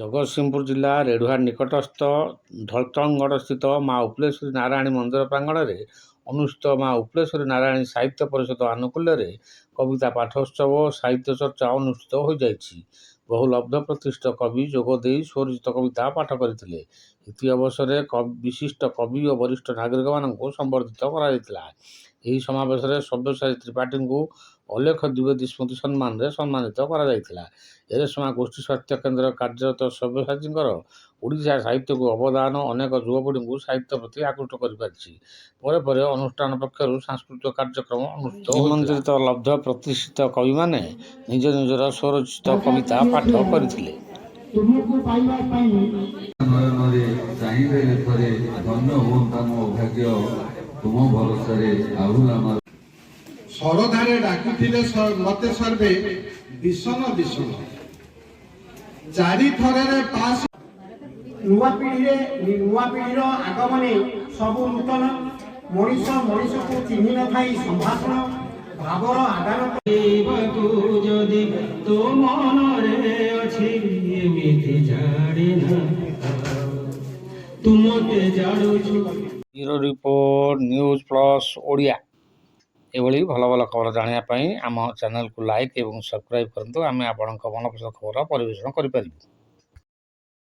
ଜଗତସିଂହପୁର ଜିଲ୍ଲା ରେଢୁହାଡ଼ ନିକଟସ୍ଥ ଧଳତଙ୍ଗଗଡ଼ ସ୍ଥିତ ମା ଉପଲେଶ୍ୱରୀ ନାରାୟଣୀ ମନ୍ଦିର ପ୍ରାଙ୍ଗଣରେ ଅନୁଷ୍ଠିତ ମା ଉପଲେଶ୍ୱରୀ ନାରାୟଣୀ ସାହିତ୍ୟ ପରିଷଦ ଆନୁକୂଲ୍ୟରେ କବିତା ପାଠୋତ୍ସବ ଓ ସାହିତ୍ୟ ଚର୍ଚ୍ଚା ଅନୁଷ୍ଠିତ ହୋଇଯାଇଛି। ବହୁ ଲବ୍ଧ ପ୍ରତିଷ୍ଠିତ କବି ଯୋଗ ଦେଇ ସ୍ୱରଚିତ କବିତା ପାଠ କରିଥିଲେ। ଇତି ଅବସରରେ ବିଶିଷ୍ଟ କବି ଓ ବରିଷ୍ଠ ନାଗରିକମାନଙ୍କୁ ସମ୍ବର୍ଦ୍ଧିତ କରାଯାଇଥିଲା। ଏହି ସମାବେଶରେ ସବ୍ୟସାଚୀ ତ୍ରିପାଠୀଙ୍କୁ ଅଲେଖ ଦ୍ୱିବେଦୀ ସ୍ମୃତି ସମ୍ମାନରେ ସମ୍ମାନିତ କରାଯାଇଥିଲା। ଏରେସମା ଗୋଷ୍ଠୀ ସ୍ୱାସ୍ଥ୍ୟ କେନ୍ଦ୍ରରେ କାର୍ଯ୍ୟରତ ସବ୍ୟସାଚୀଙ୍କର ଓଡ଼ିଶା ସାହିତ୍ୟକୁ ଅବଦାନ ଅନେକ ଯୁବପିଢ଼ିଙ୍କୁ ସାହିତ୍ୟ ପ୍ରତି ଆକୃଷ୍ଟ କରିପାରିଛି। ପରେ ପରେ ଅନୁଷ୍ଠାନ ପକ୍ଷରୁ ସାଂସ୍କୃତିକ କାର୍ଯ୍ୟକ୍ରମ ଅନୁଷ୍ଠିତ ନିମନ୍ତ୍ରିତ ଲବ୍ଧ ପ୍ରତିଷ୍ଠିତ କବିମାନେ ନିଜ ନିଜର ସ୍ୱରଚିତ କବିତା ପାଠ କରିଥିଲେ। ତୁମକୁ ପାଇବା ପାଇଁ ନୟନରେ ଚାହିଁବେ ଥରେ ଧନ୍ୟ ହୁଅନ୍ତା ମୋ ଭାଗ୍ୟ ତୁମ ଭରସାରେ ଆହୁରି ଶରଧାରେ ଡାକିଥିଲେ ମତେ ସର୍ବେ ବିଷଣ ବିଷଣ ଚାରି ଥରରେ ପାସ୍ ନୂଆ ପିଢ଼ିର ଆଗମନେ ସବୁ ନୂତନ ମଣିଷ ମଣିଷକୁ ଚିହ୍ନି ନଥାଇ ସମ୍ଭାଷଣ ଭାବର ଆଦାନ କରିବାକୁ ଯଦି ତୋ ମନରେ ଅଛି ଏମିତି ଜାଣିନା ତୁ ମୋତେ ଜାଣୁଛୁ। Bureau report news plus Odia. ଏଭଳି ଭଲ ଭଲ ଖବର ଜାଣିବା ପାଇଁ ଆମ ଚ୍ୟାନେଲକୁ ଲାଇକ୍ ଏବଂ ସବସ୍କ୍ରାଇବ୍ କରନ୍ତୁ। ଆମେ ଆପଣଙ୍କ ମନପସନ୍ଦ ଖବର ପରିବେଷଣ କରିପାରିବୁ।